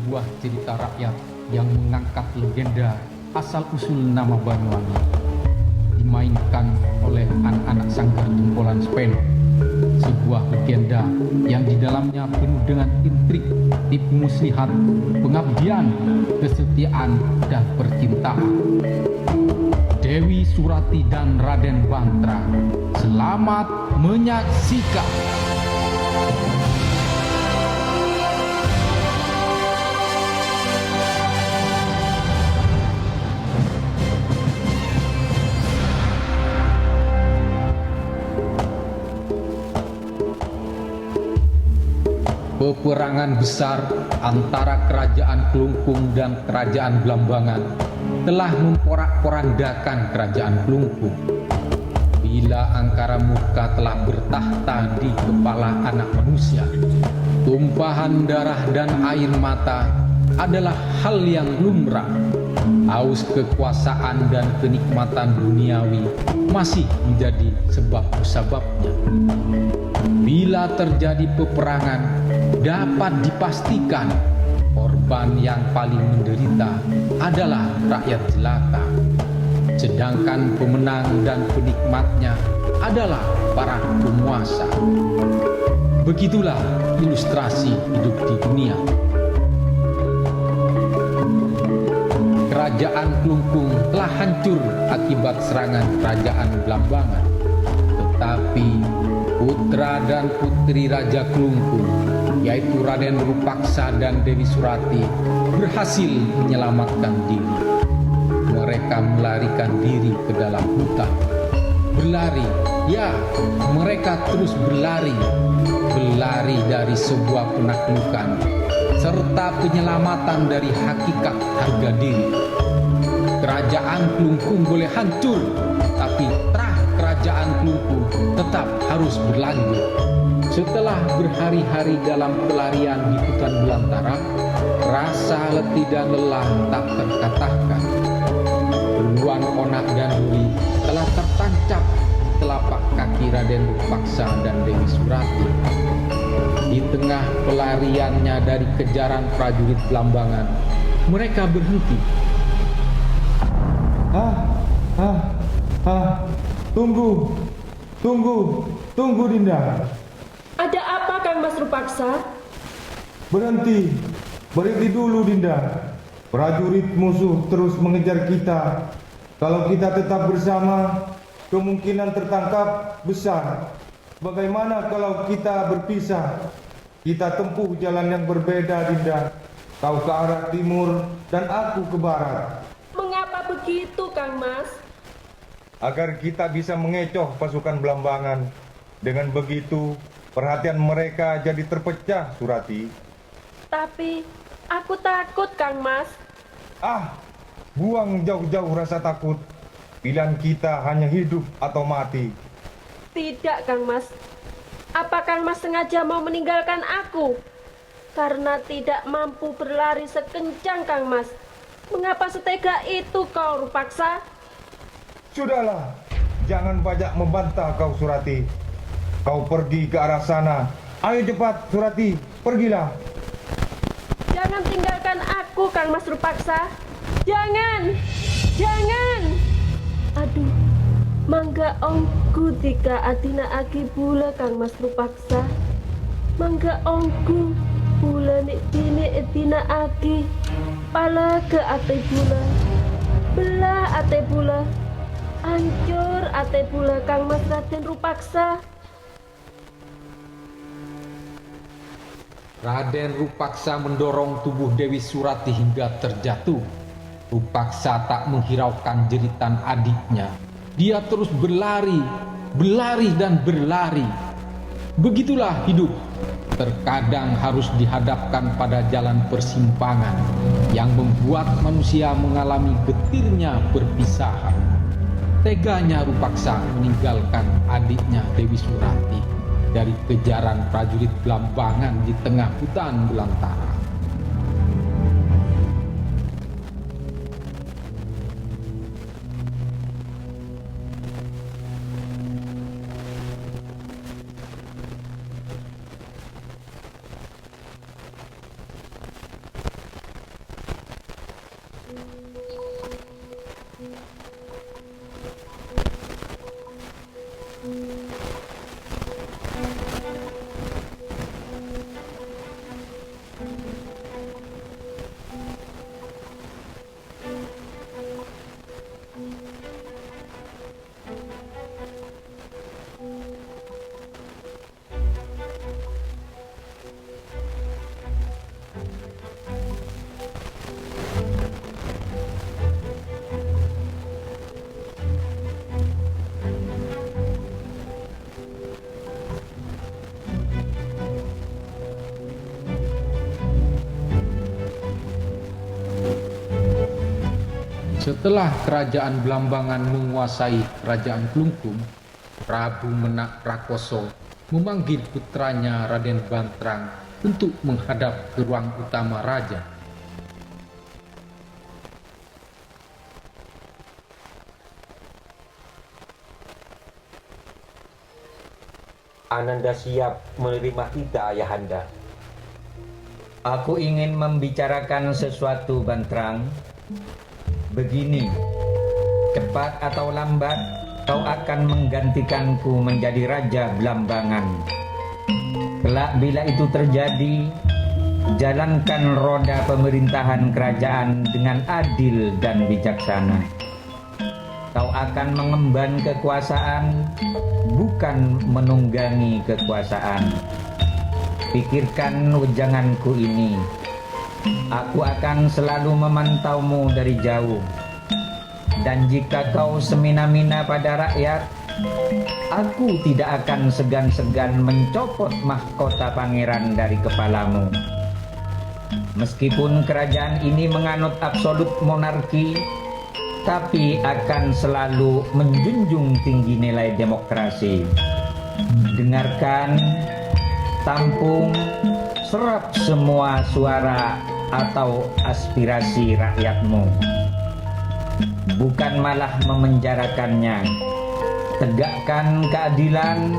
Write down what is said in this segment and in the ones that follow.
sebuah cerita rakyat yang mengangkat legenda asal-usul nama Banyuwangi, dimainkan oleh anak-anak Sanggar Jempolan Speno. Sebuah legenda yang di dalamnya penuh dengan intrik, tipu muslihat, pengabdian, kesetiaan, dan percintaan. Dewi Surati dan Raden Bantra, selamat menyaksikan. Peperangan besar antara Kerajaan Klungkung dan Kerajaan Blambangan telah memporak-porandakan Kerajaan Klungkung. Bila angkara murka telah bertahta di kepala anak manusia, tumpahan darah dan air mata adalah hal yang lumrah. Haus kekuasaan dan kenikmatan duniawi masih menjadi sebab-musababnya. Bila terjadi peperangan, dapat dipastikan korban yang paling menderita adalah rakyat jelata, sedangkan pemenang dan penikmatnya adalah para penguasa. Begitulah ilustrasi hidup di dunia. Kerajaan Klungkung telah hancur akibat serangan Kerajaan Blambangan, tetapi putra dan putri Raja Klungkung, yaitu Raden Rupaksa dan Dewi Surati, berhasil menyelamatkan diri. Mereka melarikan diri ke dalam hutan. Berlari, ya, mereka terus berlari. Berlari dari sebuah penaklukan serta penyelamatan dari hakikat harga diri. Kerajaan Klungkung boleh hancur, tapi terah Kerajaan Klungkung tetap harus berlanjut. Setelah berhari-hari dalam pelarian di hutan belantara, rasa letih dan lelah tak terkatakan. Puluhan onak dan duri telah tertancap di telapak kaki Raden Rupaksa dan Dewi Surati. Di tengah pelariannya dari kejaran prajurit Blambangan, mereka berhenti. Tunggu Dinda. Ada apa Kang Mas Rupaksa? Berhenti dulu Dinda. Prajurit musuh terus mengejar kita. Kalau kita tetap bersama, kemungkinan tertangkap besar. Bagaimana kalau kita berpisah? Kita tempuh jalan yang berbeda Dinda. Kau ke arah timur dan aku ke barat. Mengapa begitu Kang Mas? Agar kita bisa mengecoh pasukan Blambangan. Dengan begitu, perhatian mereka jadi terpecah, Surati. Tapi aku takut Kang Mas. Buang jauh-jauh rasa takut. Pilihan kita hanya hidup atau mati. Tidak Kang Mas. Apa Kang Mas sengaja mau meninggalkan aku? Karena tidak mampu berlari sekencang Kang Mas. Mengapa setega itu kau Rupaksa? Sudahlah, jangan banyak membantah kau Surati. Kau pergi ke arah sana. Ayo cepat Surati, pergilah. Jangan tinggalkan aku Kang Mas Rupaksa. Jangan. Aduh, mangga ongku tika atina aki bula Kang Mas Rupaksa. Mangga ongku bula nik dini etina aki. Pala ke ate bula. Belah ate bula. Hancur ate bula Kang Mas Raden Rupaksa. Raden Rupaksa mendorong tubuh Dewi Surati hingga terjatuh. Rupaksa tak menghiraukan jeritan adiknya. Dia terus berlari dan berlari. Begitulah hidup. Terkadang harus dihadapkan pada jalan persimpangan yang membuat manusia mengalami getirnya perpisahan. Teganya Rupaksa meninggalkan adiknya Dewi Surati dari kejaran prajurit Blambangan di tengah hutan belantara. Setelah kerajaan Blambangan menguasai kerajaan Klungkung, Prabu Menak Prakoso memanggil putranya Raden Bantrang untuk menghadap ke ruang utama raja. Ananda siap menerima kita, Ayahanda. Aku ingin membicarakan sesuatu, Bantrang. Begini, cepat atau lambat, kau akan menggantikanku menjadi Raja Blambangan. Kelak bila itu terjadi, jalankan roda pemerintahan kerajaan dengan adil dan bijaksana. Kau akan mengemban kekuasaan, bukan menunggangi kekuasaan. Pikirkan wejanganku ini. Aku akan selalu memantaumu dari jauh. Dan jika kau semena-mena pada rakyat, aku tidak akan segan-segan mencopot mahkota pangeran dari kepalamu. Meskipun kerajaan ini menganut absolut monarki, tapi akan selalu menjunjung tinggi nilai demokrasi. Dengarkan, tampung, serap semua suara atau aspirasi rakyatmu. Bukan malah memenjarakannya. Tegakkan keadilan,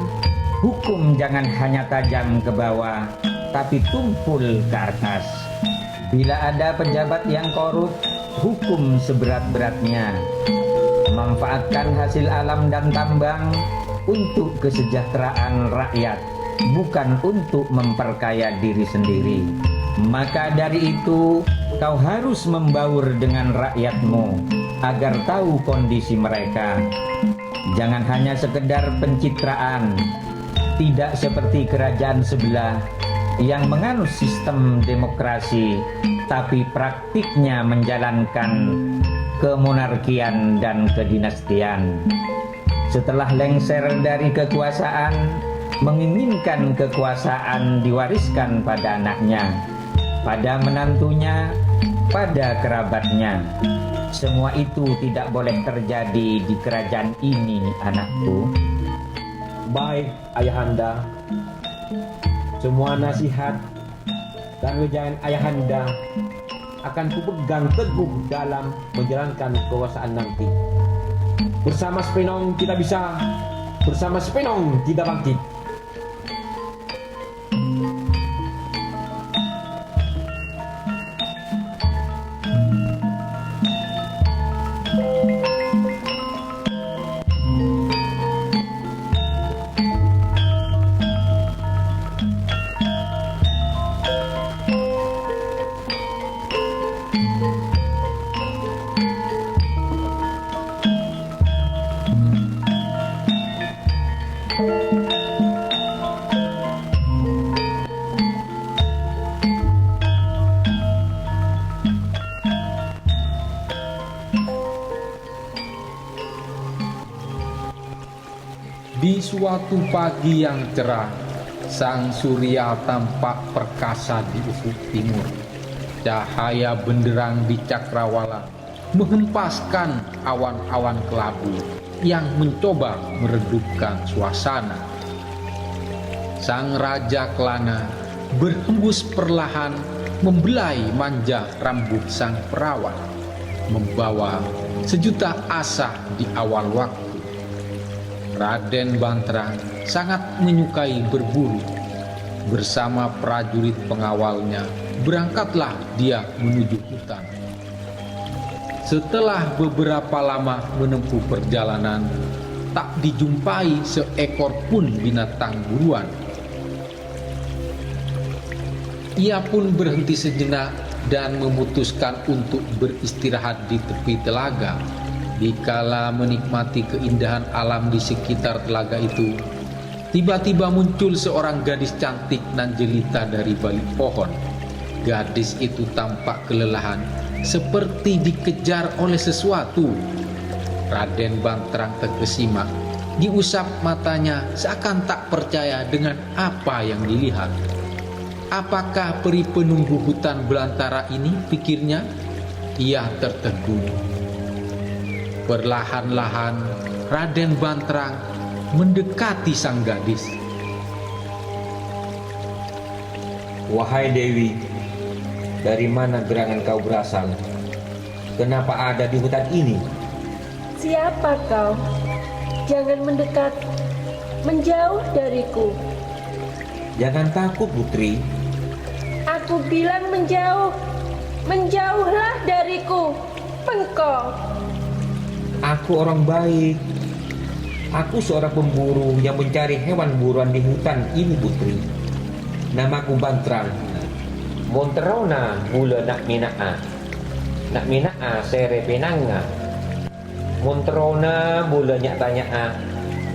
hukum jangan hanya tajam ke bawah, tapi tumpul ke atas. Bila ada pejabat yang korup, hukum seberat-beratnya. Manfaatkan hasil alam dan tambang untuk kesejahteraan rakyat, bukan untuk memperkaya diri sendiri. Maka dari itu, kau harus membaur dengan rakyatmu agar tahu kondisi mereka. Jangan hanya sekedar pencitraan, tidak seperti kerajaan sebelah yang menganut sistem demokrasi, tapi praktiknya menjalankan kemonarkian dan kedinastian. Setelah lengser dari kekuasaan, menginginkan kekuasaan diwariskan pada anaknya, pada menantunya, pada kerabatnya. Semua itu tidak boleh terjadi di kerajaan ini, anakku. Baik, Ayahanda. Semua nasihat dan wejangan Ayahanda akan kupegang teguh dalam menjalankan kekuasaan nanti. Bersama Spenong kita bisa, bersama Spenong kita bangkit. Di suatu pagi yang cerah, sang surya tampak perkasa di ufuk timur. Cahaya benderang di cakrawala menghempaskan awan-awan kelabu yang mencoba meredupkan suasana. Sang Raja Kelana berhembus perlahan membelai manja rambut sang perawan, membawa sejuta asa di awal waktu. Raden Bantrang sangat menyukai berburu. Bersama prajurit pengawalnya, berangkatlah dia menuju hutan. Setelah beberapa lama menempuh perjalanan, tak dijumpai seekor pun binatang buruan. Ia pun berhenti sejenak dan memutuskan untuk beristirahat di tepi telaga. Dikala menikmati keindahan alam di sekitar telaga itu, tiba-tiba muncul seorang gadis cantik nan jelita dari balik pohon. Gadis itu tampak kelelahan, seperti dikejar oleh sesuatu. Raden Bantrang terkesima, diusap matanya seakan tak percaya dengan apa yang dilihat. Apakah peri penunggu hutan belantara ini, pikirnya? Ia tertegun. Perlahan-lahan Raden Banterang mendekati sang gadis. Wahai Dewi, dari mana gerangan kau berasal? Kenapa ada di hutan ini? Siapa kau? Jangan mendekat, menjauh dariku. Jangan takut, Putri. Aku bilang menjauh, menjauhlah dariku, pengkol. Aku orang baik. Aku seorang pemburu yang mencari hewan buruan di hutan ini, Putri. Namaku Banterang. Monterona bula nak minaa sere penanga. Monterona bula nyak tanya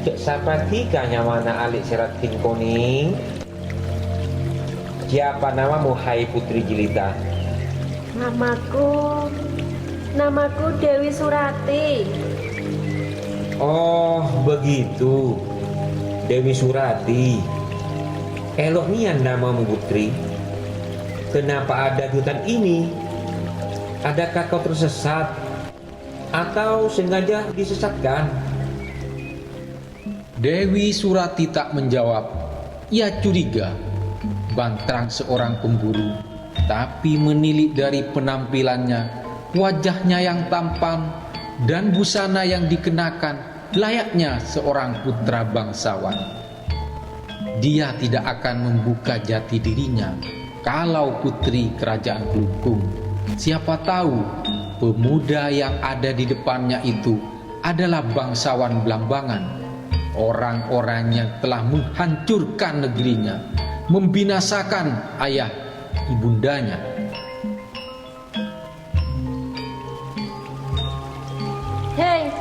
cek siapa tiga nyamana alik serat kuning. Siapa namamu, hai Putri Jelita? Namaku Dewi Surati. Oh begitu, Dewi Surati. Elok nian namamu, Putri. Kenapa ada di hutan ini? Adakah kau tersesat? Atau sengaja disesatkan? Dewi Surati tak menjawab. Ia curiga Banterang seorang pemburu, tapi menilik dari penampilannya, wajahnya yang tampan, dan busana yang dikenakan layaknya seorang putra bangsawan. Dia tidak akan membuka jati dirinya kalau putri kerajaan Klungkung. Siapa tahu pemuda yang ada di depannya itu adalah bangsawan Blambangan, orang-orang yang telah menghancurkan negerinya, membinasakan ayah ibundanya. Hei,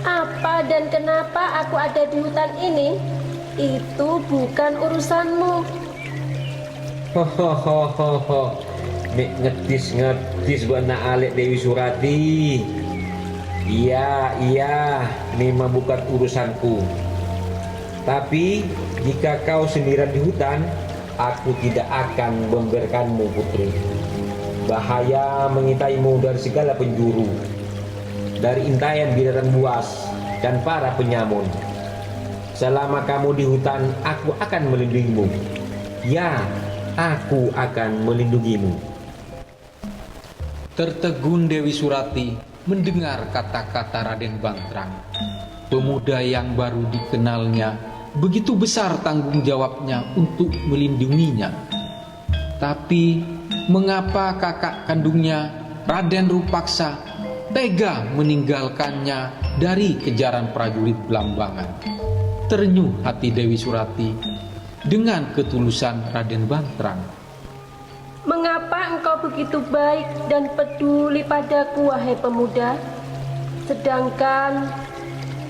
apa dan kenapa aku ada di hutan ini? Itu bukan urusanmu. Hohohoho, mek ngetis buat nak alik Dewi Surati. Iya, memang bukan urusanku. Tapi jika kau sendirian di hutan, aku tidak akan membiarkanmu, Putri. Bahaya mengintaimu dari segala penjuru, dari intayan binatang buas dan para penyamun. Selama kamu di hutan, aku akan melindungimu. Ya, aku akan melindungimu. Tertegun Dewi Surati mendengar kata-kata Raden Banterang. Pemuda yang baru dikenalnya, begitu besar tanggung jawabnya untuk melindunginya. Tapi mengapa kakak kandungnya, Raden Rupaksa, tega meninggalkannya dari kejaran prajurit Blambangan? Terenyuh hati Dewi Surati dengan ketulusan Raden Banterang. Mengapa engkau begitu baik dan peduli padaku, wahai pemuda? Sedangkan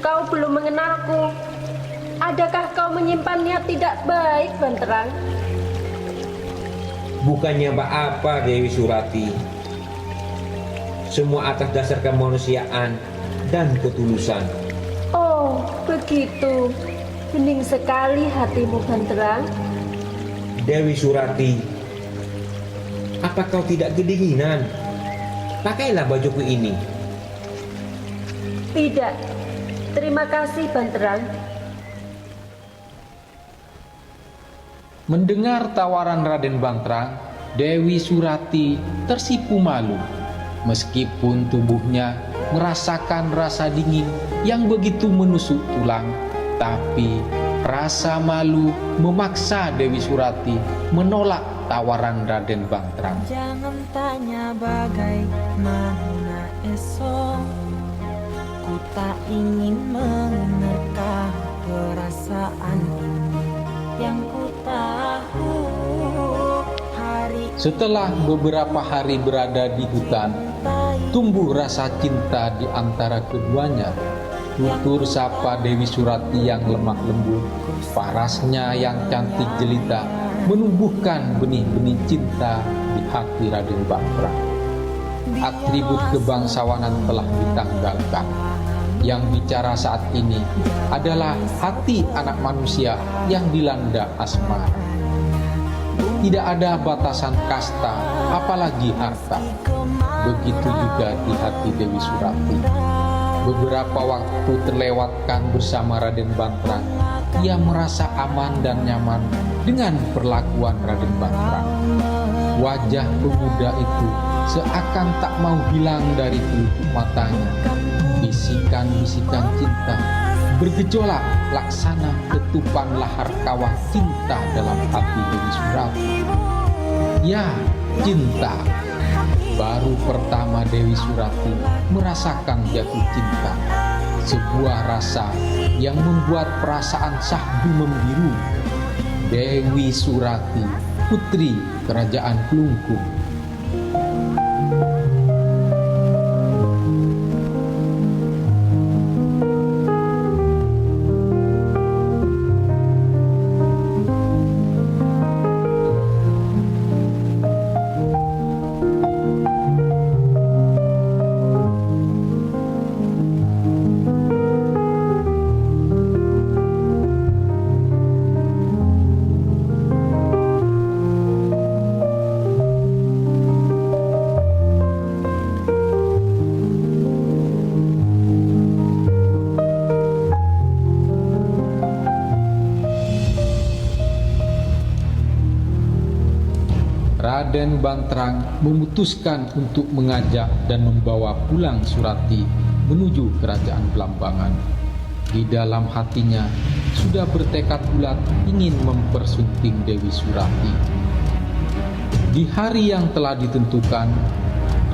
kau belum mengenalku. Adakah kau menyimpan niat tidak baik, Banterang? Bukannya apa Dewi Surati. Semua atas dasar kemanusiaan dan ketulusan. Oh, begitu. Bening sekali hatimu, Banterang. Dewi Surati, apa kau tidak kedinginan? Pakailah bajuku ini. Tidak. Terima kasih, Banterang. Mendengar tawaran Raden Banterang, Dewi Surati tersipu malu. Meskipun tubuhnya merasakan rasa dingin yang begitu menusuk tulang, tapi rasa malu memaksa Dewi Surati menolak tawaran Raden Banterang. Jangan tanya bagaimana esok, ku tak ingin menerka perasaan ini yang ku tahu hari. Setelah beberapa hari berada di hutan, tumbuh rasa cinta di antara keduanya. Tutur sapa Dewi Surati yang lemah lembut, parasnya yang cantik jelita, menumbuhkan benih-benih cinta di hati Raden Banterang. Atribut kebangsawanan telah ditanggalkan. Yang bicara saat ini adalah hati anak manusia yang dilanda asmara. Tidak ada batasan kasta, apalagi harta. Begitu juga di hati Dewi Surati. Beberapa waktu terlewatkan bersama Raden Banterang. Ia merasa aman dan nyaman dengan perlakuan Raden Banterang. Wajah pemuda itu seakan tak mau hilang dari pelupuk matanya. Bisikan-bisikan cinta bergejolak laksana ketupan lahar kawah cinta dalam hati Dewi Surati. Ya, cinta. Baru pertama Dewi Surati merasakan jatuh cinta. Sebuah rasa yang membuat perasaan syahdu membiru. Dewi Surati, putri kerajaan Klungkung. Raden Banterang memutuskan untuk mengajak dan membawa pulang Surati menuju kerajaan Blambangan. Di dalam hatinya sudah bertekad bulat ingin mempersunting Dewi Surati. Di hari yang telah ditentukan,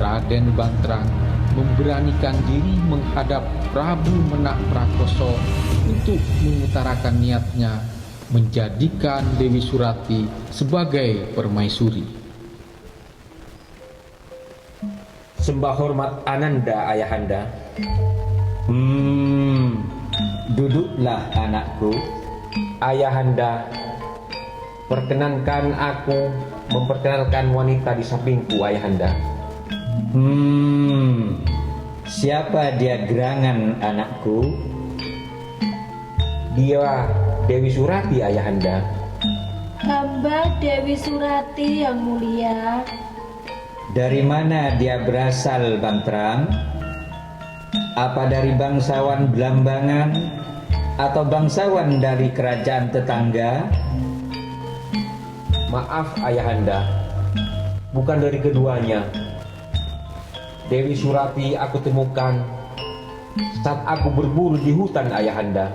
Raden Banterang memberanikan diri menghadap Prabu Menak Prakoso untuk mengutarakan niatnya menjadikan Dewi Surati sebagai permaisuri. Sembah hormat Ananda, Ayahanda. Duduklah anakku. Ayahanda, perkenankan aku memperkenalkan wanita di sampingku, Ayahanda. Siapa dia gerangan anakku? Dia Dewi Surati, Ayahanda. Hamba Dewi Surati yang mulia. Dari mana dia berasal, Banterang? Apa dari bangsawan Blambangan atau bangsawan dari kerajaan tetangga? Maaf, Ayahanda, bukan dari keduanya. Dewi Surati aku temukan saat aku berburu di hutan, Ayahanda.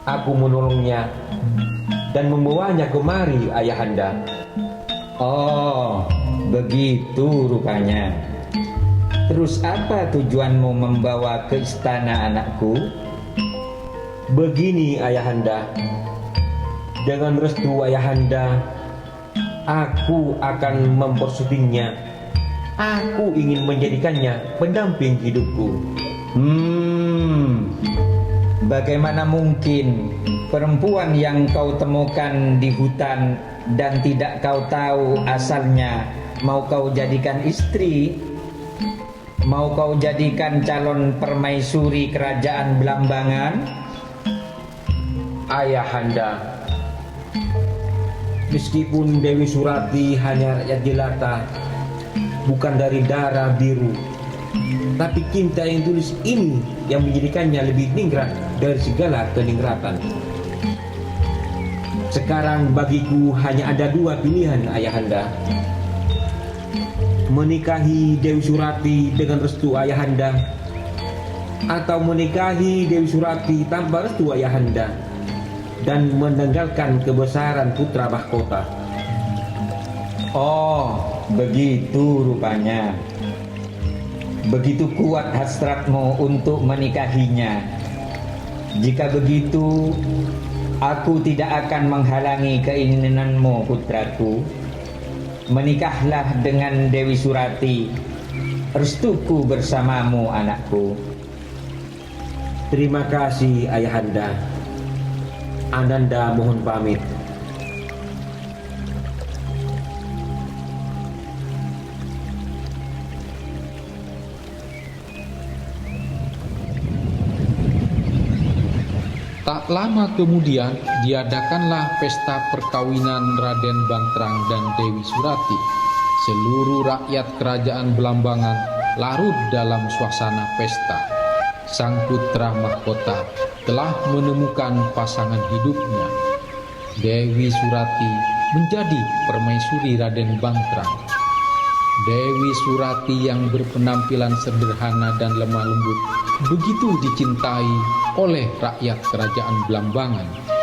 Aku menolongnya dan membawanya kemari, Ayahanda. Oh, begitu rupanya. Terus apa tujuanmu membawa ke istana anakku? Begini, Ayahanda. Dengan restu Ayahanda, aku akan mempersuntingnya. Aku ingin menjadikannya pendamping hidupku. Bagaimana mungkin perempuan yang kau temukan di hutan dan tidak kau tahu asalnya mau kau jadikan istri, mau kau jadikan calon permaisuri kerajaan Blambangan? Ayahanda, meskipun Dewi Surati hanya rakyat jelata, bukan dari darah biru, tapi cinta yang tulus ini yang menjadikannya lebih ningrat dari segala keningratan. Sekarang bagiku hanya ada dua pilihan, Ayahanda. Menikahi Dewi Surati dengan restu Ayahanda, atau menikahi Dewi Surati tanpa restu Ayahanda dan menanggalkan kebesaran putra mahkota. Oh, begitu rupanya. Begitu kuat hasratmu untuk menikahinya. Jika begitu, aku tidak akan menghalangi keinginanmu, putraku. Menikahlah dengan Dewi Surati. Restuku bersamamu, anakku. Terima kasih, Ayahanda. Ananda mohon pamit. Tak lama kemudian diadakanlah pesta perkawinan Raden Banterang dan Dewi Surati. Seluruh rakyat kerajaan Belambangan larut dalam suasana pesta. Sang putra mahkota telah menemukan pasangan hidupnya. Dewi Surati menjadi permaisuri Raden Banterang. Dewi Surati yang berpenampilan sederhana dan lemah lembut begitu dicintai oleh rakyat kerajaan Belambangan.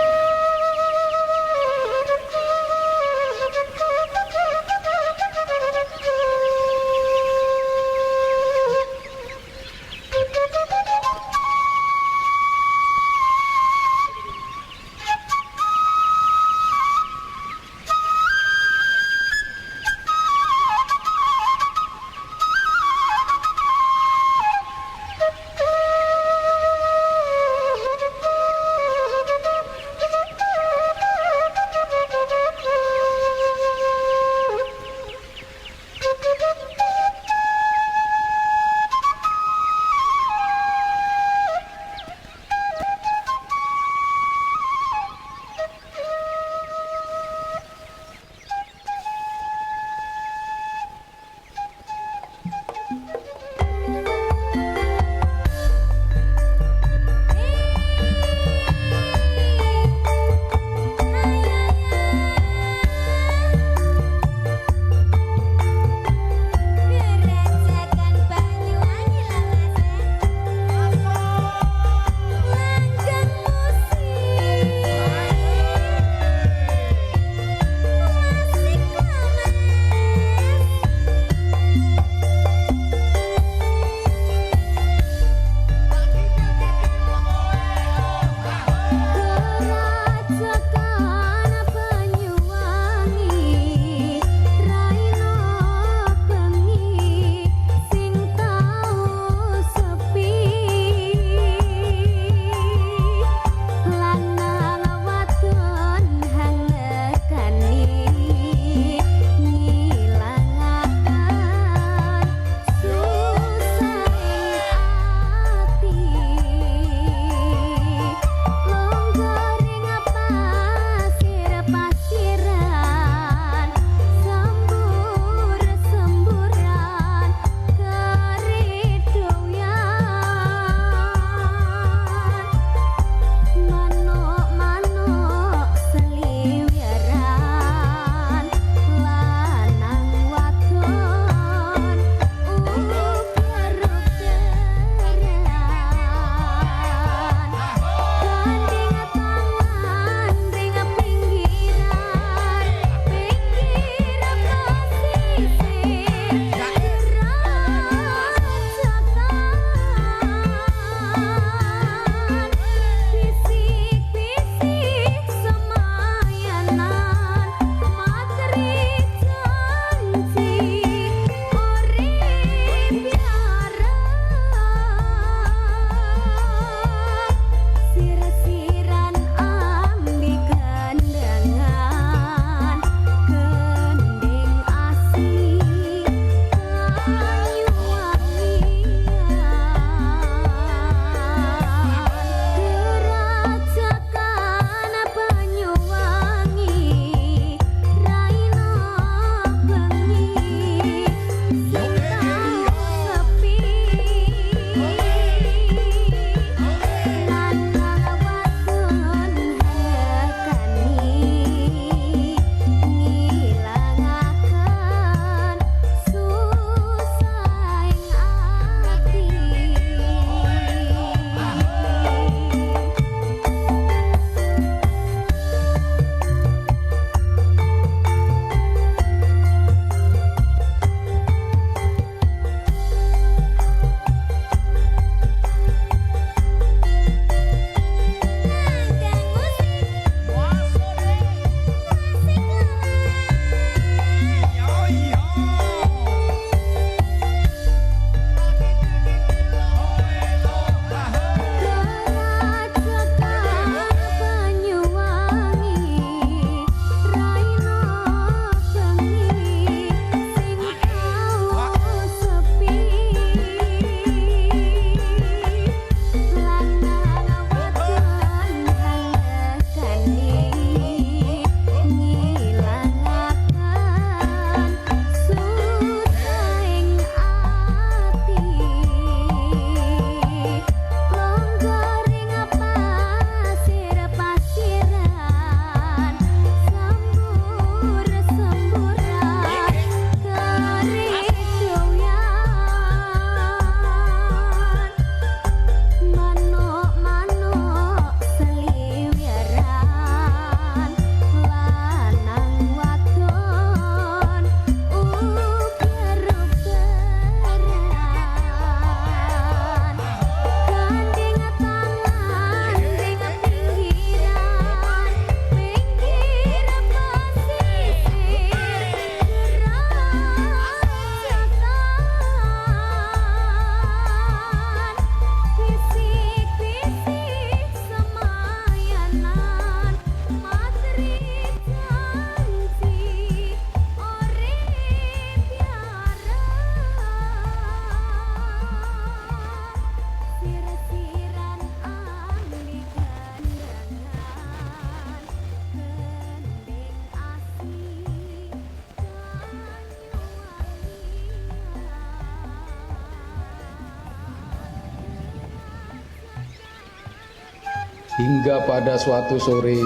Hingga pada suatu sore,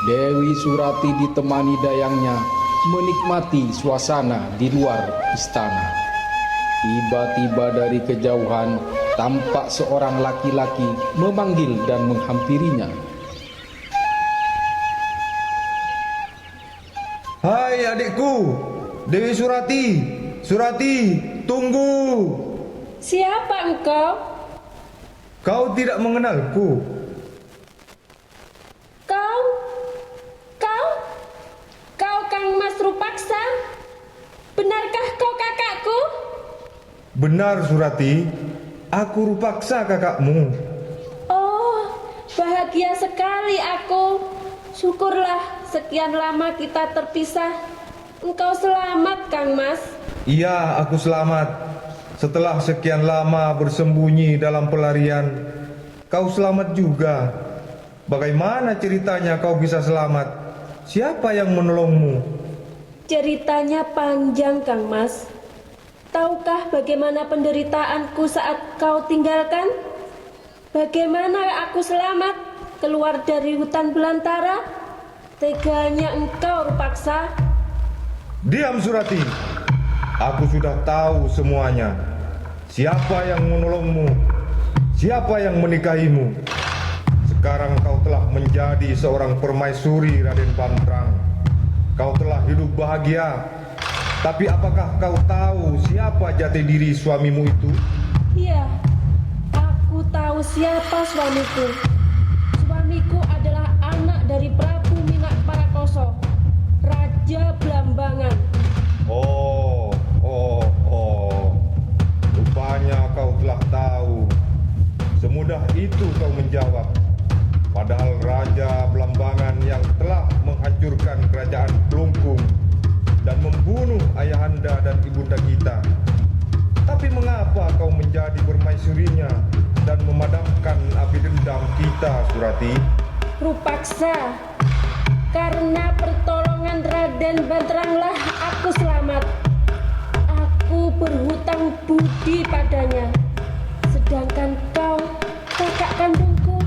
Dewi Surati ditemani dayangnya menikmati suasana di luar istana. Tiba-tiba dari kejauhan tampak seorang laki-laki memanggil dan menghampirinya. Hai adikku, Dewi Surati. Surati, tunggu. Siapa engkau? Kau tidak mengenalku. Kau Kang Mas Rupaksa? Benarkah kau kakakku? Benar Surati, aku Rupaksa kakakmu. Oh, bahagia sekali aku. Syukurlah sekian lama kita terpisah. Engkau selamat, Kang Mas. Iya, aku selamat. Setelah sekian lama bersembunyi dalam pelarian, kau selamat juga. Bagaimana ceritanya kau bisa selamat? Siapa yang menolongmu? Ceritanya panjang, Kang Mas. Tahukah bagaimana penderitaanku saat kau tinggalkan? Bagaimana aku selamat keluar dari hutan belantara? Teganya engkau, Rupaksa. Diam Surati. Aku sudah tahu semuanya. Siapa yang menolongmu? Siapa yang menikahimu? Sekarang kau telah menjadi seorang permaisuri Raden Bantrang. Kau telah hidup bahagia. Tapi apakah kau tahu siapa jati diri suamimu itu? Iya, aku tahu siapa suamiku. Suamiku adalah anak dari Prabu Minak Parakoso, Raja Blambangan. Oh. Rupanya kau telah tahu. Semudah itu kau menjawab. Padahal Raja Blambangan yang telah menghancurkan kerajaan Klungkung dan membunuh ayahanda dan ibunda kita. Tapi mengapa kau menjadi permaisurinya dan memadamkan api dendam kita, Surati? Rupaksa, karena pertolongan Raden Bantranglah aku selamat. Aku berhutang budi padanya. Sedangkan kau, kakak kandungku,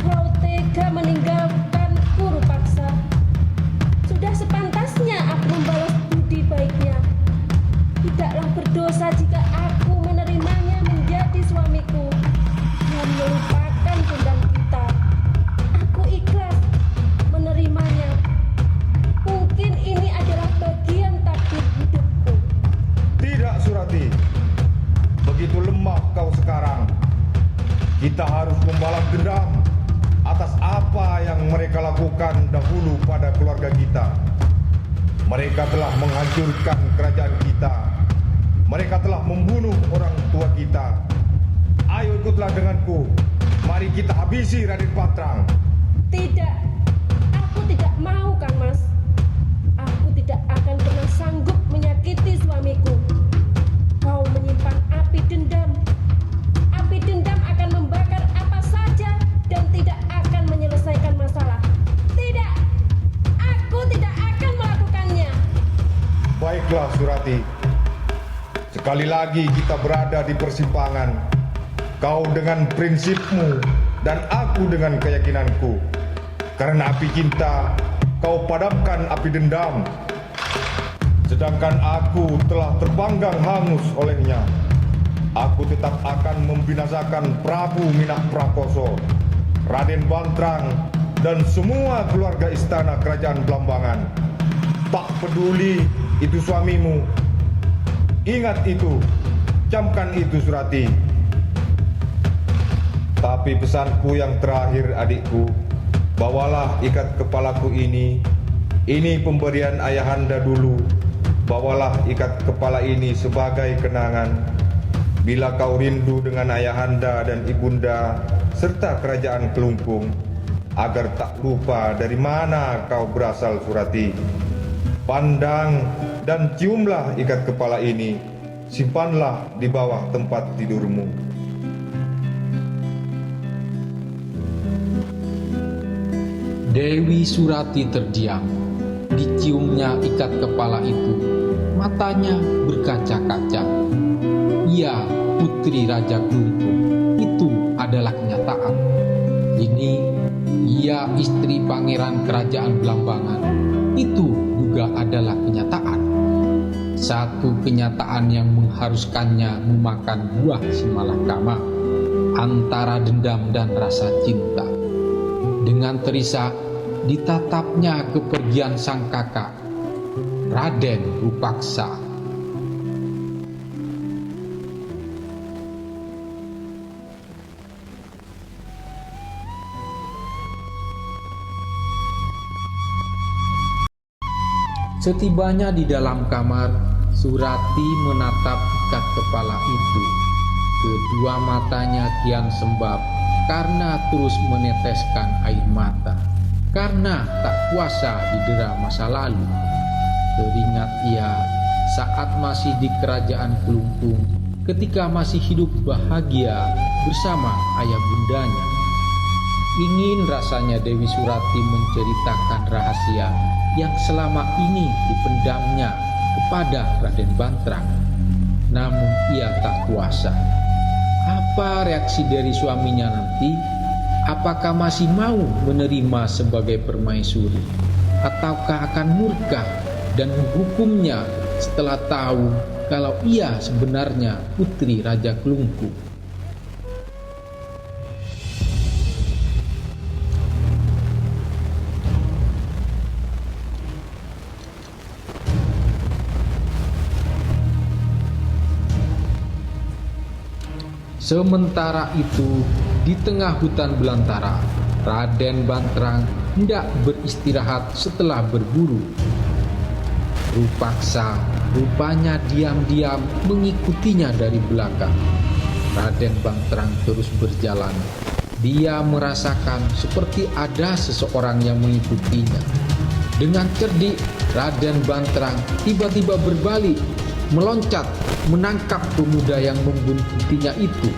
kau tega meninggalkanku, Rupaksa. Sudah sepantasnya aku membalas budi baiknya. Tidaklah berdosa jika aku menerimanya menjadi suamiku dan melupakan dendam kita. Aku ikhlas menerimanya. Mungkin ini adalah bagian takdir hidupku. Tidak, Surati. Begitu lemah kau sekarang. Kita harus membalas dendam atas apa yang mereka lakukan dahulu pada keluarga kita. Mereka telah menghancurkan kerajaan kita. Mereka telah membunuh orang tua kita. Ayo ikutlah denganku. Mari kita habisi Raden Bantrang. Tidak, aku tidak mau, Kang Mas. Aku tidak akan pernah sanggup menyakiti suamiku. Kau menyimpan api dendam. Api dendam akan membakar apa saja dan tidak akan menyelesaikan masalah. Tidak, aku tidak akan melakukannya. Baiklah Surati. Sekali lagi kita berada di persimpangan. Kau dengan prinsipmu dan aku dengan keyakinanku. Karena api cinta, kau padamkan api dendam. Sedangkan aku telah terpanggang hangus olehnya. Aku tetap akan membinasakan Prabu Minak Prakoso, Raden Bantrang, dan semua keluarga istana kerajaan Blambangan. Tak peduli itu suamimu. Ingat itu, camkan itu Surati. Tapi pesanku yang terakhir adikku, bawalah ikat kepalaku ini. Ini pemberian ayahanda dulu. Bawalah ikat kepala ini sebagai kenangan. Bila kau rindu dengan ayahanda dan ibunda serta kerajaan Klungkung, agar tak lupa dari mana kau berasal Surati. Pandang dan ciumlah ikat kepala ini. Simpanlah di bawah tempat tidurmu. Dewi Surati terdiam. Diciumnya ikat kepala itu. Matanya berkaca-kaca. Ia putri Raja Klungkung. Itu adalah kenyataan. Ini ia istri pangeran kerajaan Blambangan, itu juga adalah kenyataan. Satu kenyataan yang mengharuskannya memakan buah simalakama antara dendam dan rasa cinta. Dengan terisak ditatapnya kepergian sang kakak, Raden Rupaksa. Setibanya di dalam kamar, Surati menatap ikat kepala itu. Kedua matanya kian sembab karena terus meneteskan air mata, karena tak kuasa didera masa lalu. Teringat ia saat masih di kerajaan Kelungkung, ketika masih hidup bahagia bersama ayah bundanya. Ingin rasanya Dewi Surati menceritakan rahasia yang selama ini dipendamnya kepada Raden Bantrang. Namun ia tak kuasa. Apa reaksi dari suaminya nanti? Apakah masih mau menerima sebagai permaisuri? Ataukah akan murka dan menghukumnya setelah tahu kalau ia sebenarnya putri Raja Kelungkung? Sementara itu, di tengah hutan belantara, Raden Bantrang hendak beristirahat setelah berburu. Rupaksa rupanya diam-diam mengikutinya dari belakang. Raden Bantrang terus berjalan. Dia merasakan seperti ada seseorang yang mengikutinya. Dengan cerdik, Raden Bantrang tiba-tiba berbalik, meloncat, menangkap pemuda yang membuntutinya itu.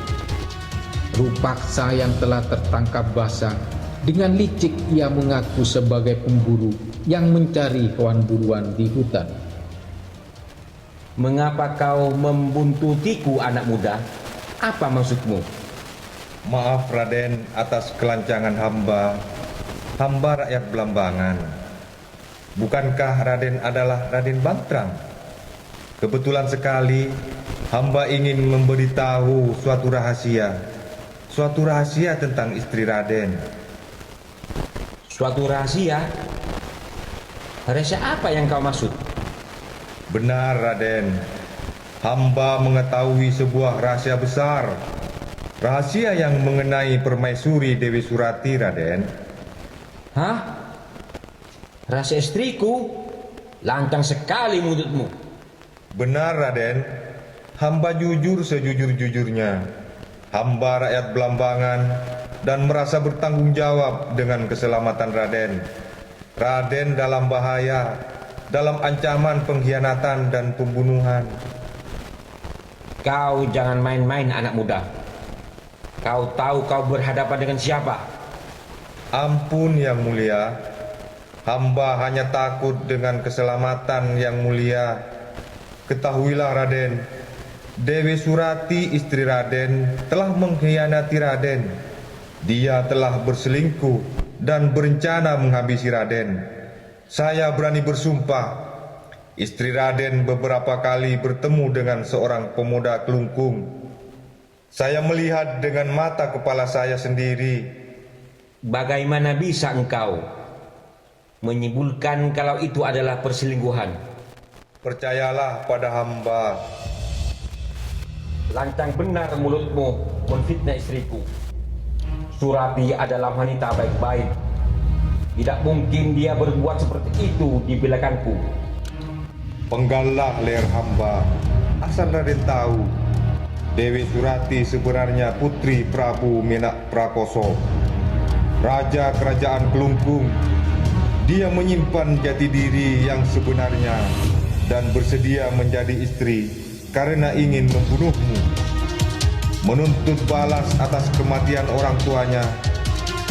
Rupaksa yang telah tertangkap basah, dengan licik ia mengaku sebagai pemburu yang mencari hewan buruan di hutan. Mengapa kau membuntutiku, anak muda? Apa maksudmu? Maaf Raden atas kelancangan hamba rakyat Blambangan. Bukankah Raden adalah Raden Bantrang? Kebetulan sekali hamba ingin memberitahu suatu rahasia tentang istri Raden. Suatu rahasia? Rahasia apa yang kau maksud? Benar Raden, hamba mengetahui sebuah rahasia besar. Rahasia yang mengenai permaisuri Dewi Surati, Raden. Hah? Rahasia istriku? Lancang sekali mulutmu. Benar Raden, hamba jujur sejujur-jujurnya. Hamba rakyat Blambangan dan merasa bertanggung jawab dengan keselamatan Raden. Raden dalam bahaya, dalam ancaman pengkhianatan dan pembunuhan. Kau jangan main-main, anak muda. Kau tahu kau berhadapan dengan siapa? Ampun Yang Mulia, hamba hanya takut dengan keselamatan Yang Mulia. Ketahuilah Raden, Dewi Surati istri Raden telah mengkhianati Raden. Dia telah berselingkuh dan berencana menghabisi Raden. Saya berani bersumpah, istri Raden beberapa kali bertemu dengan seorang pemuda Kelungkung. Saya melihat dengan mata kepala saya sendiri. Bagaimana bisa engkau menyimpulkan kalau itu adalah perselingkuhan? Percayalah pada hamba. Lancang benar mulutmu menfitnah istriku. Surati adalah wanita baik-baik. Tidak mungkin dia berbuat seperti itu di belakangku. Penggallah leher hamba. Asal Raden tahu, Dewi Surati sebenarnya putri Prabu Menak Prakoso, Raja Kerajaan Kelungkung. Dia menyimpan jati diri yang sebenarnya dan bersedia menjadi istri karena ingin membunuhmu. Menuntut balas atas kematian orang tuanya.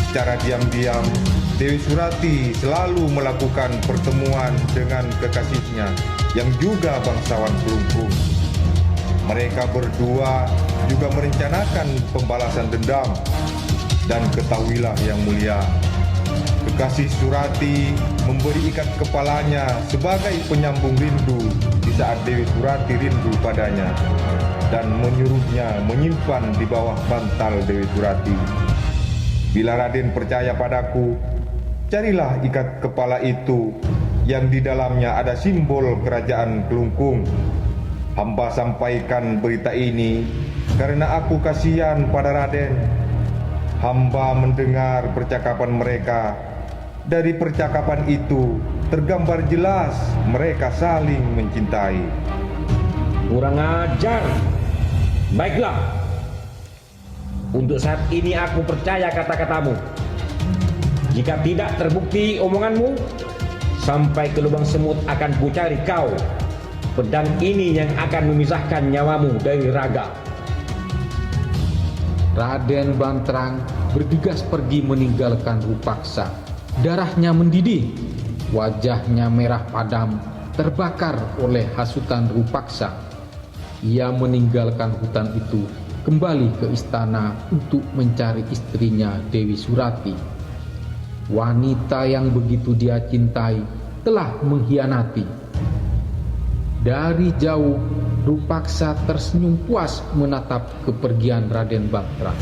Secara diam-diam, Dewi Surati selalu melakukan pertemuan dengan kekasihnya yang juga bangsawan Kelungkung. Mereka berdua juga merencanakan pembalasan dendam. Dan ketahuilah Yang Mulia, Kekasih Surati memberi ikat kepalanya sebagai penyambung rindu di saat Dewi Surati rindu padanya, dan menyuruhnya menyimpan di bawah bantal Dewi Surati. Bila Raden percaya padaku, carilah ikat kepala itu yang di dalamnya ada simbol kerajaan Kelungkung. Hamba sampaikan berita ini karena aku kasihan pada Raden. Hamba mendengar percakapan mereka. Dari percakapan itu tergambar jelas mereka saling mencintai. Kurang ajar. Baiklah. Untuk saat ini aku percaya kata-katamu. Jika tidak terbukti omonganmu, sampai ke lubang semut akan kucari kau. Pedang ini yang akan memisahkan nyawamu dari raga. Raden Banterang bergegas pergi meninggalkan Rupaksa. Darahnya mendidih, wajahnya merah padam, terbakar oleh hasutan Rupaksa. Ia meninggalkan hutan itu, kembali ke istana untuk mencari istrinya Dewi Surati. Wanita yang begitu dia cintai telah mengkhianati. Dari jauh, Rupaksa tersenyum puas menatap kepergian Raden Banterang.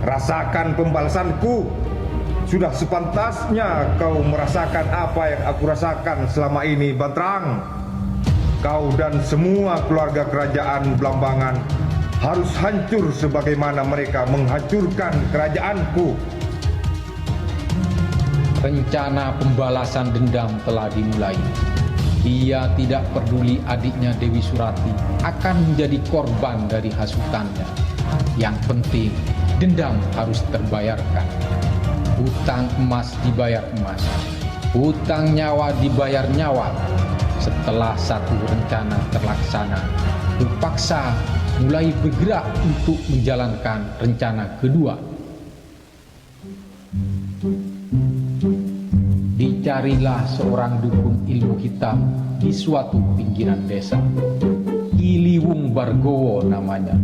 Rasakan pembalasanku. Sudah sepantasnya kau merasakan apa yang aku rasakan selama ini, Banterang. Kau dan semua keluarga kerajaan Blambangan harus hancur sebagaimana mereka menghancurkan kerajaanku. Rencana pembalasan dendam telah dimulai. Ia tidak peduli adiknya Dewi Surati akan menjadi korban dari hasutannya. Yang penting, dendam harus terbayarkan. Hutang emas dibayar emas, hutang nyawa dibayar nyawa. Setelah satu rencana terlaksana, Rupaksa mulai bergerak untuk menjalankan rencana kedua. Dicarilah seorang dukun ilmu hitam di suatu pinggiran desa. Kiliwung Bargowo namanya.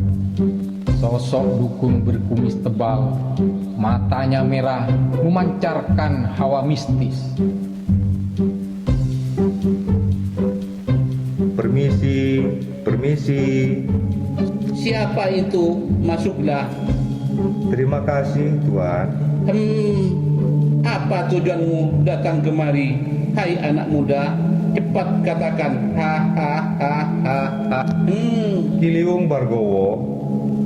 Sosok dukun berkumis tebal, matanya merah, memancarkan hawa mistis. Permisi, permisi. Siapa itu? Masuklah. Terima kasih, Tuan. Apa tujuanmu datang kemari? Hai anak muda, cepat katakan. Kiliwung Bargowo,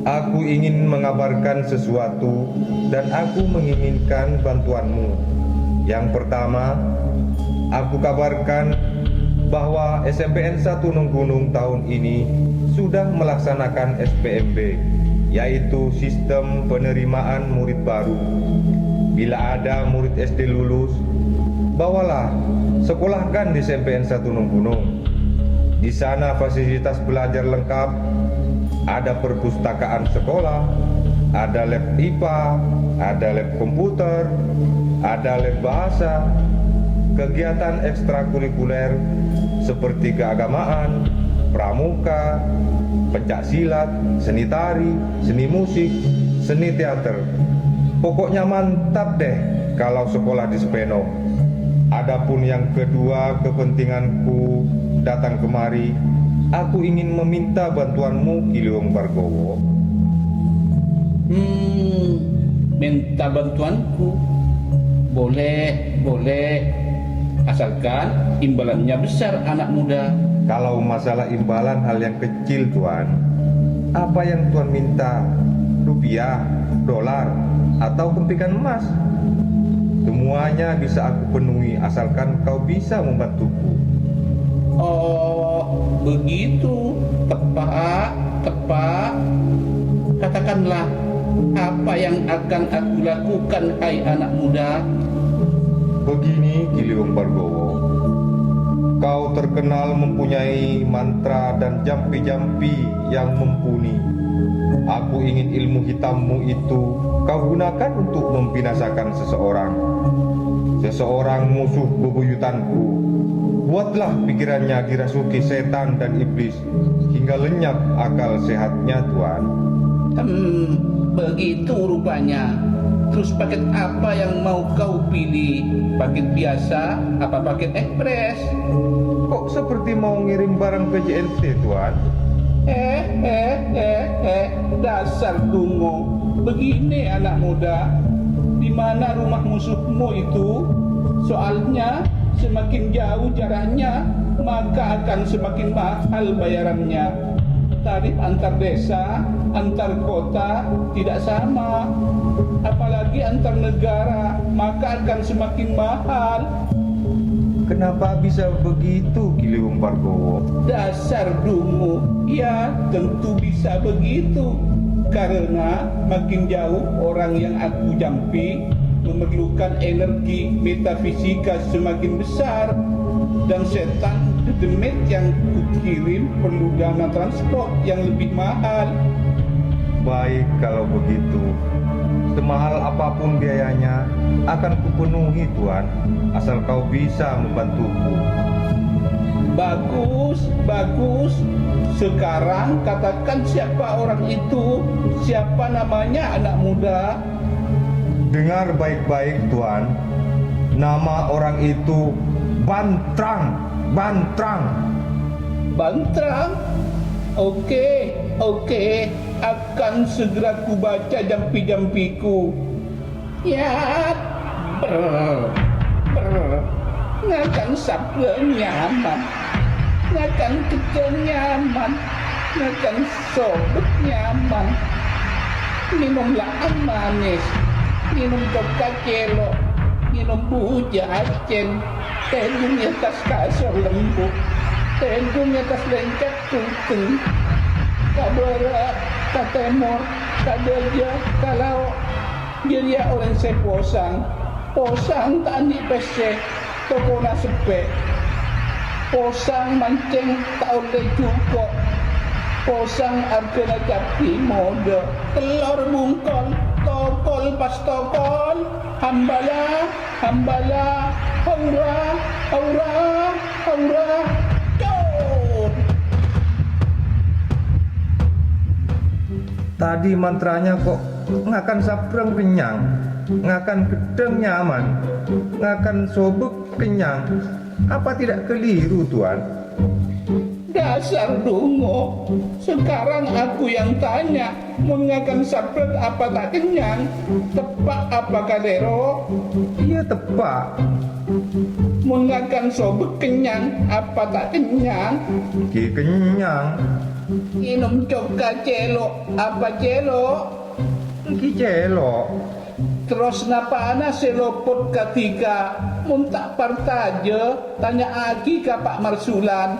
aku ingin mengabarkan sesuatu dan aku menginginkan bantuanmu. Yang pertama, aku kabarkan bahwa SMPN 1 Nunggunung tahun ini sudah melaksanakan SPMB, yaitu sistem penerimaan murid baru. Bila ada murid SD lulus, bawalah sekolahkan di SMPN 1 Nunggunung. Di sana fasilitas belajar lengkap, ada perpustakaan sekolah, ada lab IPA, ada lab komputer, ada lab bahasa, kegiatan ekstrakurikuler seperti keagamaan, pramuka, pencak silat, seni tari, seni musik, seni teater. Pokoknya mantap deh kalau sekolah di Speno. Adapun yang kedua, kepentinganku datang kemari, aku ingin meminta bantuanmu, Kiliwung Bargowo. Minta bantuanku? Boleh, boleh. Asalkan imbalannya besar, anak muda. Kalau masalah imbalan hal yang kecil, Tuan. Apa yang Tuan minta? Rupiah, dolar, atau kempikan emas? Semuanya bisa aku penuhi asalkan kau bisa membantuku. Oh, begitu. Tepat. Katakanlah, apa yang akan aku lakukan, hai anak muda? Begini, Kiliwung Bargowo, kau terkenal mempunyai mantra dan jampi-jampi yang mumpuni. Aku ingin ilmu hitammu itu kau gunakan untuk membinasakan seseorang. seseorang musuh bebuyutanku. Buatlah pikirannya dirasuki setan dan iblis hingga lenyap akal sehatnya, Tuan. Begitu rupanya. Terus paket apa yang mau kau pilih? Paket biasa apa paket ekspres? Kok seperti mau ngirim barang ke JLT, Tuan? Dasar dungo. Begini anak muda, di mana rumah musuhmu itu? Soalnya semakin jauh jaraknya, maka akan semakin mahal bayarannya. Tarif antar desa, antar kota tidak sama. Apalagi antar negara, maka akan semakin mahal. Kenapa bisa begitu, Kiliwung Pargowo? Dasar dungu. Ya, tentu bisa begitu. Karena makin jauh orang yang aku jampi memerlukan energi metafisika semakin besar, dan setan demit yang kukirim perlu dana transport yang lebih mahal. Baik kalau begitu, semahal apapun biayanya akan kupenuhi, Tuan, asal kau bisa membantuku. Bagus. Sekarang katakan siapa orang itu, siapa namanya anak muda. Dengar baik-baik, Tuan. Nama orang itu Bantrang. Bantrang? Oke. Akan segera ku baca jampi-jampiku. Ya, ngakan sabda nyaman, ngakan kecil nyaman, ngakan sobek nyaman. Minumlah manis, minum coka kelo, minum buja acen, tendung di atas kasur lembut, tendung di atas lencak tuteng, kabera, katemor, kadeja, kalau jadi orang posang tani pese, toko nasepe, posang mancing tak oleh cukup, posang arkena capi mode, telur bungkol, tokol pas tokol, hambala, haura, jod. Tadi mantranya kok ngakan sabrang kenyang, ngakan gedeng nyaman, ngakan sobek kenyang. Apa tidak keliru, Tuan? Dasar dungo. Sekarang aku yang tanya, mengakan sabrang apa tak kenyang? Tepak apa kadero? Iya tepak. Mengakan sobek kenyang apa tak kenyang? Ki kenyang. Minum coka celo apa celo? Ki celok. Terus napana selopot ketika muntak partaje tanya aki ke Pak Marsulan.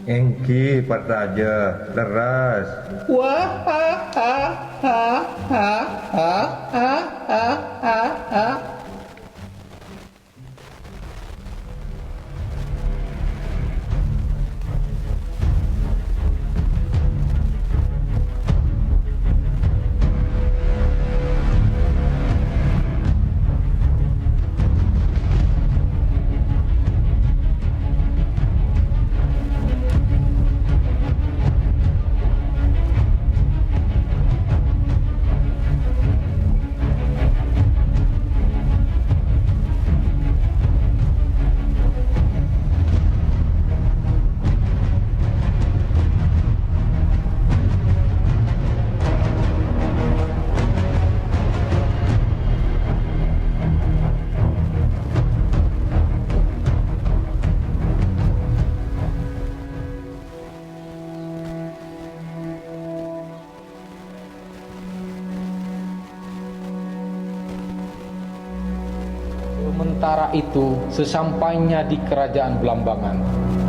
Engki partaja leras. Wah ha. Sementara itu, sesampainya di kerajaan Blambangan,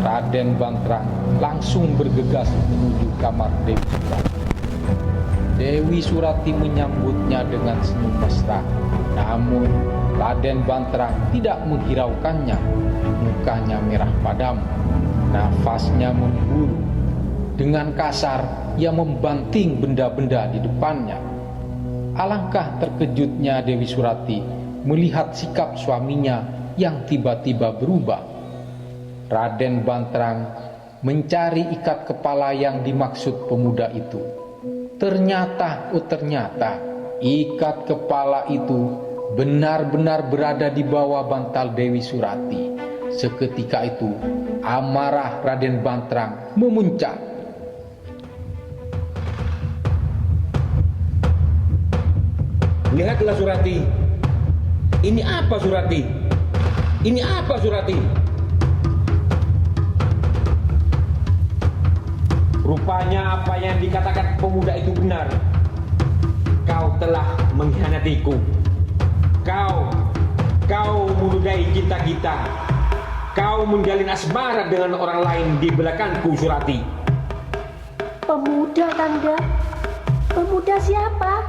Raden Bantrang langsung bergegas menuju kamar Dewi Surati. Dewi Surati menyambutnya dengan senyum mesra. Namun, Raden Bantrang tidak menghiraukannya. Mukanya merah padam, nafasnya memburu. Dengan kasar, ia membanting benda-benda di depannya. Alangkah terkejutnya Dewi Surati melihat sikap suaminya yang tiba-tiba berubah. Raden Bantrang mencari ikat kepala yang dimaksud pemuda itu. Ternyata ikat kepala itu benar-benar berada di bawah bantal Dewi Surati. Seketika itu amarah Raden Bantrang memuncak. Lihatlah Surati. Ini apa Surati? Ini apa Surati? Rupanya apa yang dikatakan pemuda itu benar. Kau telah mengkhianatiku. Kau menudai cinta kita. Kau menjalin asmara dengan orang lain di belakangku, Surati. Pemuda, Kanda? Pemuda siapa?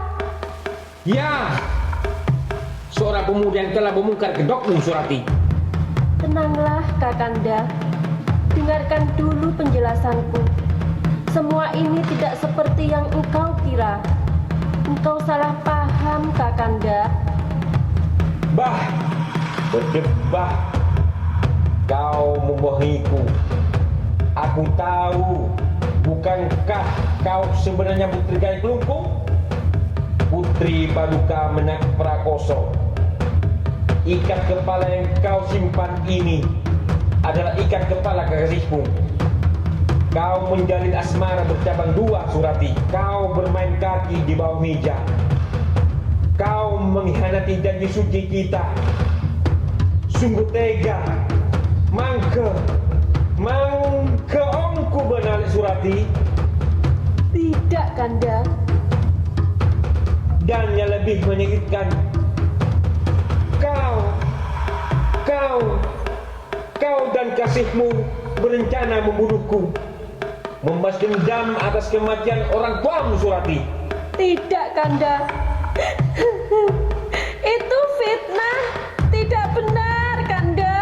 Ya, seorang pemuda yang telah membongkar kedokmu, Surati. Tenanglah, Kakanda. Dengarkan dulu penjelasanku. Semua ini tidak seperti yang engkau kira. Engkau salah paham, Kakanda. Berdebah. Kau membohongiku. Aku tahu. Bukankah kau sebenarnya Putri Gai Kelungkung? Putri Paduka Menak Prakoso. Ikat kepala yang kau simpan ini adalah ikat kepala kekasihmu. Kau menjalin asmara bercabang dua, Surati. Kau bermain kaki di bawah meja. Kau mengkhianati janji suci kita. Sungguh tega. Mangke ongku benar, Surati. Tidak, Kanda. Dan yang lebih menyakitkan, kau dan kasihmu berencana membunuhku, membalas dendam atas kematian orang tuamu, Surati. Tidak, Kanda. Itu fitnah. Tidak benar, Kanda.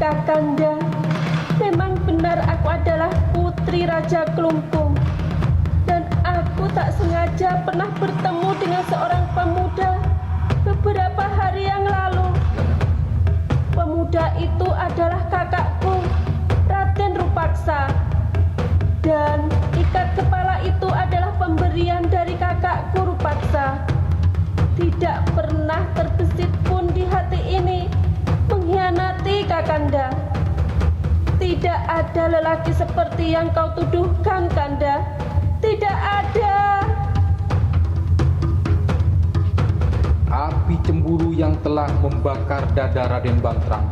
Kakanda, memang benar aku adalah Putri Raja Kelungkung. Dan aku tak sengaja pernah bertemu dengan seorang pemuda beberapa hari yang lalu. Pemuda itu adalah kakakku, Raden Rupaksa. Dan ikat kepala itu adalah pemberian dari kakakku Rupaksa. Tidak pernah terbesit pun di hati ini mengkhianati Kakanda. Tidak ada lelaki seperti yang kau tuduhkan, Kanda. Tidak ada. Api cemburu yang telah membakar dada Raden Bantrang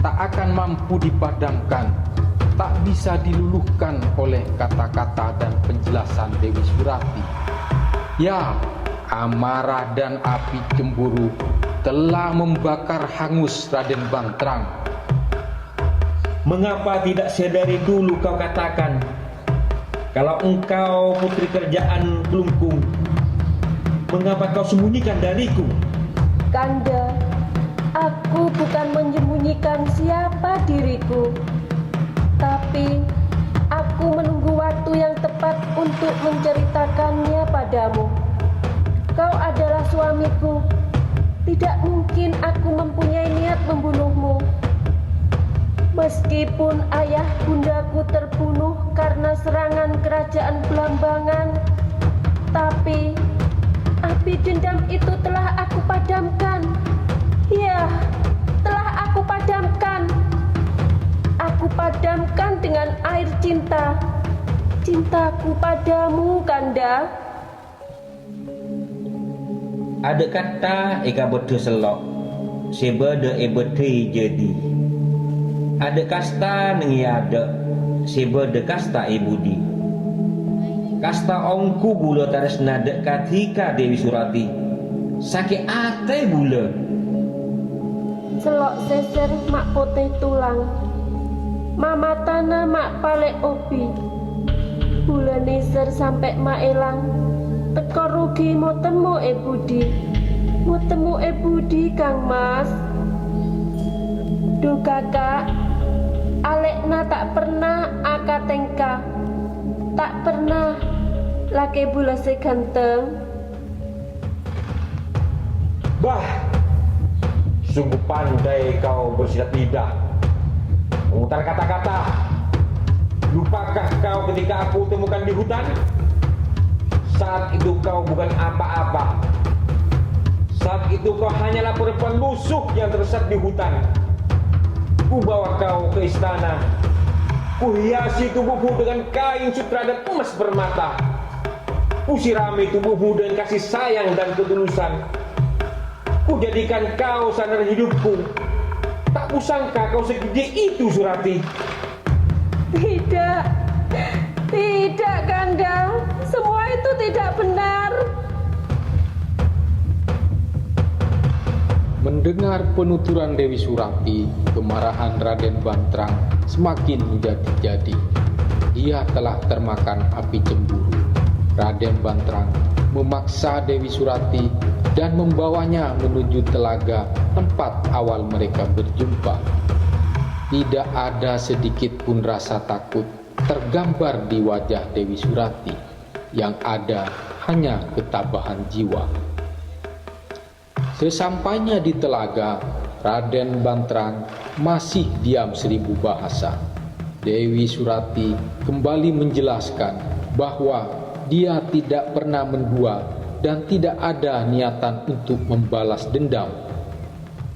tak akan mampu dipadamkan, tak bisa diluluhkan oleh kata-kata dan penjelasan Dewi Surati. Ya, amarah dan api cemburu telah membakar hangus Raden Bantrang. Mengapa tidak sedari dulu kau katakan kalau engkau putri kerajaan Kelungkung? Mengapa kau sembunyikan dariku? Kanda, aku bukan menyembunyikan siapa diriku, tapi aku menunggu waktu yang tepat untuk menceritakannya padamu. Kau adalah suamiku. Tidak mungkin aku mempunyai niat membunuhmu. Meskipun ayah bundaku terbunuh karena serangan kerajaan Belambangan, tapi api dendam itu telah aku padamkan. Ya, telah aku padamkan. Aku padamkan dengan air cinta. Cintaku padamu, Kanda. Ada kata eka betul selok, sebeda ebeti jadi. Ada kasta nengi ada, sebeda kasta ebudi. Kasta ongku bula taris nada katika Dewi Surati. Sakit ate bula. Selok seser mak poteh tulang. Mama tanah mak palek obi. Bula niser sampai mak elang. Teko rugi mau temu Budi. Mau temu Budi, Kang Mas. Duh kakak, Alekna tak pernah akatengka. Tak pernah laki bula seganteng. Bah, sungguh pandai kau bersilat lidah, memutar kata-kata. Lupakah kau ketika aku temukan di hutan? Saat itu kau bukan apa-apa. Saat itu kau hanyalah perempuan lusuh yang tersesat di hutan. Ku bawa kau ke istana. Ku hiasi tubuhmu dengan kain sutra dan emas permata. Ku sirami tubuhmu dengan kasih sayang dan ketulusan. Ku jadikan kau sandaran hidupku. Tak kusangka kau segede itu, Surati. Tidak, tidak Kanda, semua itu tidak benar. Mendengar penuturan Dewi Surati, kemarahan Raden Banterang semakin menjadi-jadi. Dia telah termakan api cemburu. Raden Banterang memaksa Dewi Surati dan membawanya menuju telaga tempat awal mereka berjumpa. Tidak ada sedikit pun rasa takut tergambar di wajah Dewi Surati. Yang ada hanya ketabahan jiwa. Sesampainya di telaga, Raden Banterang masih diam 1000 bahasa. Dewi Surati kembali menjelaskan bahwa dia tidak pernah mendua dan tidak ada niatan untuk membalas dendam.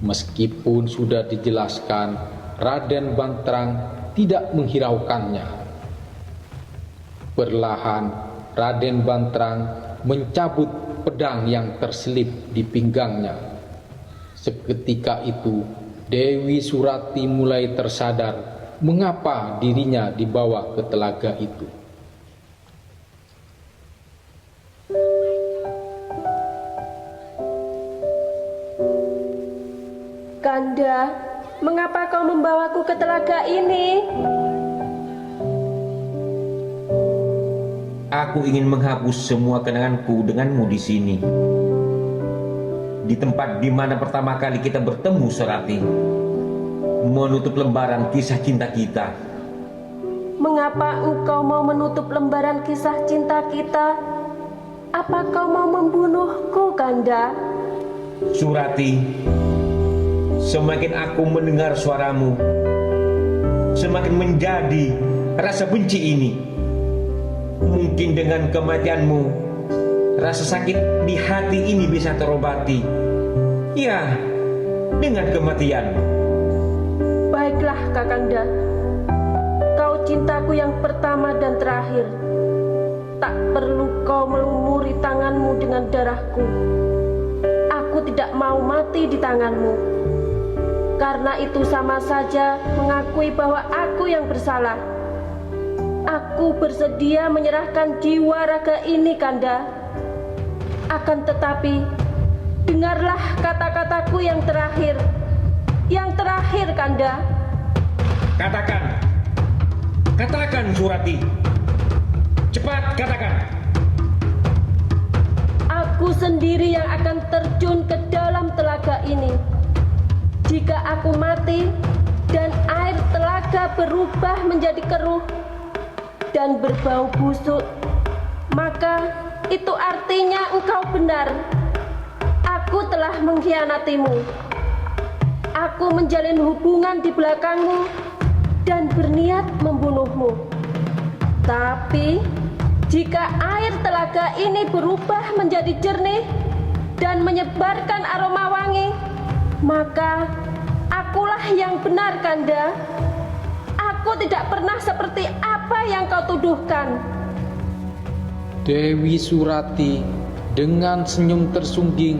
Meskipun sudah dijelaskan, Raden Banterang tidak menghiraukannya. Perlahan, Raden Banterang mencabut pedang yang terselip di pinggangnya. Seketika itu, Dewi Surati mulai tersadar mengapa dirinya dibawa ke telaga itu. Kanda, mengapa kau membawaku ke telaga ini? Aku ingin menghapus semua kenanganku denganmu di sini. Di tempat di mana pertama kali kita bertemu, Surati. Menutup lembaran kisah cinta kita. Mengapa engkau mau menutup lembaran kisah cinta kita? Apa kau mau membunuhku, Kanda? Surati, semakin aku mendengar suaramu, semakin menjadi rasa benci ini. Mungkin dengan kematianmu, rasa sakit di hati ini bisa terobati. Ya, dengan kematian. Baiklah, Kakanda. Kau cintaku yang pertama dan terakhir. Tak perlu kau melumuri tanganmu dengan darahku. Aku tidak mau mati di tanganmu. Karena itu sama saja mengakui bahwa aku yang bersalah. Aku bersedia menyerahkan jiwa raga ini, Kanda. Akan tetapi, dengarlah kata-kataku yang terakhir. Yang terakhir, Kanda. Katakan. Katakan, Surati. Cepat katakan. Aku sendiri yang akan terjun ke dalam telaga ini. Jika aku mati dan air telaga berubah menjadi keruh dan berbau busuk, maka itu artinya engkau benar. Aku telah mengkhianatimu. Aku menjalin hubungan di belakangmu dan berniat membunuhmu. Tapi jika air telaga ini berubah menjadi jernih dan menyebarkan aroma wangi, maka akulah yang benar, Kanda. Aku tidak pernah seperti apa yang kau tuduhkan. Dewi Surati dengan senyum tersungging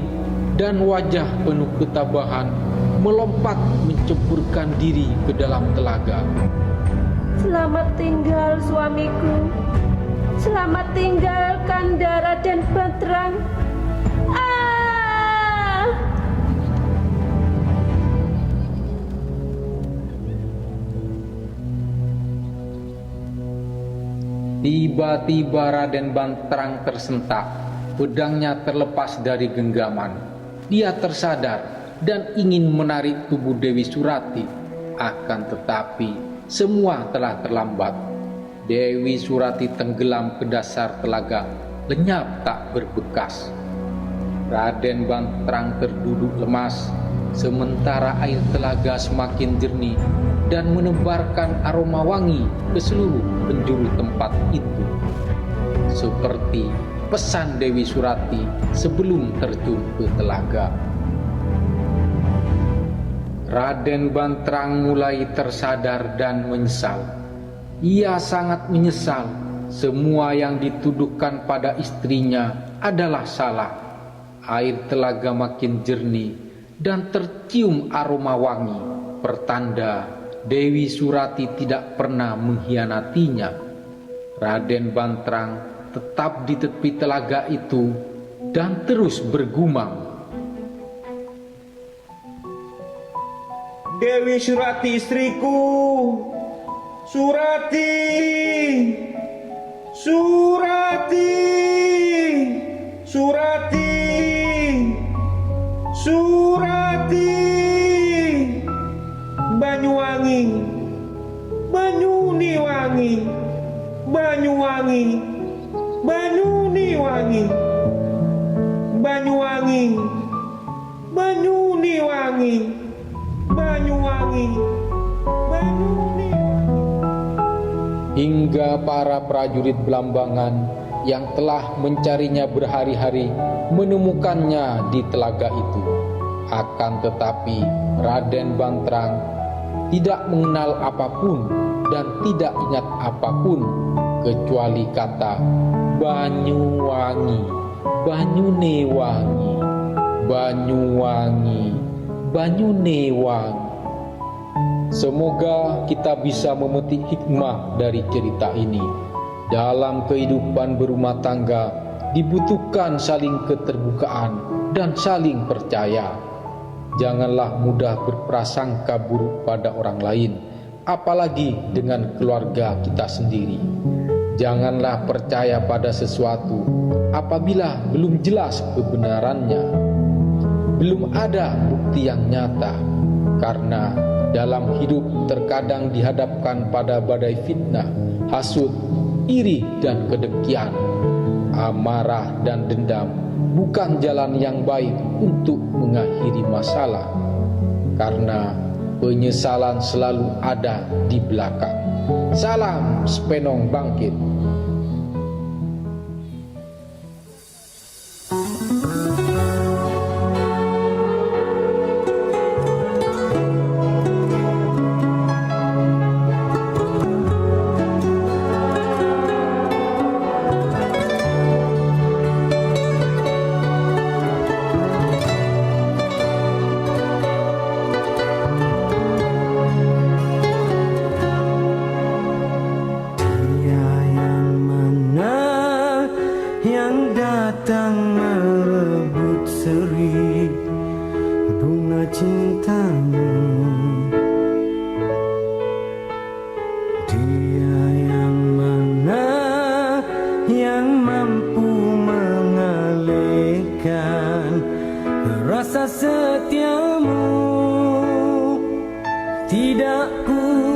dan wajah penuh ketabahan melompat menceburkan diri ke dalam telaga. Selamat tinggal, suamiku. Selamat tinggal, Kanda Raden Banterang. Tiba-tiba Raden Banterang tersentak, pedangnya terlepas dari genggaman. Dia tersadar dan ingin menarik tubuh Dewi Surati. Akan tetapi semua telah terlambat. Dewi Surati tenggelam ke dasar telaga, lenyap tak berbekas. Raden Banterang terduduk lemas, sementara air telaga semakin jernih dan menebarkan aroma wangi ke seluruh penjuru tempat itu. Seperti pesan Dewi Surati sebelum terjun ke telaga. Raden Banterang mulai tersadar dan menyesal. Ia sangat menyesal. Semua yang dituduhkan pada istrinya adalah salah. Air telaga makin jernih dan tercium aroma wangi, pertanda Dewi Surati tidak pernah mengkhianatinya. Raden Banterang tetap di tepi telaga itu dan terus bergumam. Dewi Surati istriku, Surati, Surati, Surati, Surati, Banyuwangi, Banyuni wangi, Banyuwangi, Banyuni wangi, Banyuwangi, Banyuni wangi, Banyuwangi, Banyuni wangi. Hingga para prajurit Blambangan yang telah mencarinya berhari-hari menemukannya di telaga itu. Akan tetapi Raden Banterang tidak mengenal apapun dan tidak ingat apapun kecuali kata Banyuwangi, Banyunewangi, Banyuwangi, Banyunewangi. Semoga kita bisa memetik hikmah dari cerita ini. Dalam kehidupan berumah tangga dibutuhkan saling keterbukaan dan saling percaya. Janganlah mudah berprasangka buruk pada orang lain, apalagi dengan keluarga kita sendiri. Janganlah percaya pada sesuatu apabila belum jelas kebenarannya, belum ada bukti yang nyata, karena dalam hidup terkadang dihadapkan pada badai fitnah, hasut, iri dan kedengkian. Amarah dan dendam bukan jalan yang baik untuk mengakhiri masalah, karena penyesalan selalu ada di belakang. Salam Spenong bangkit. Rasa setiamu tidak ku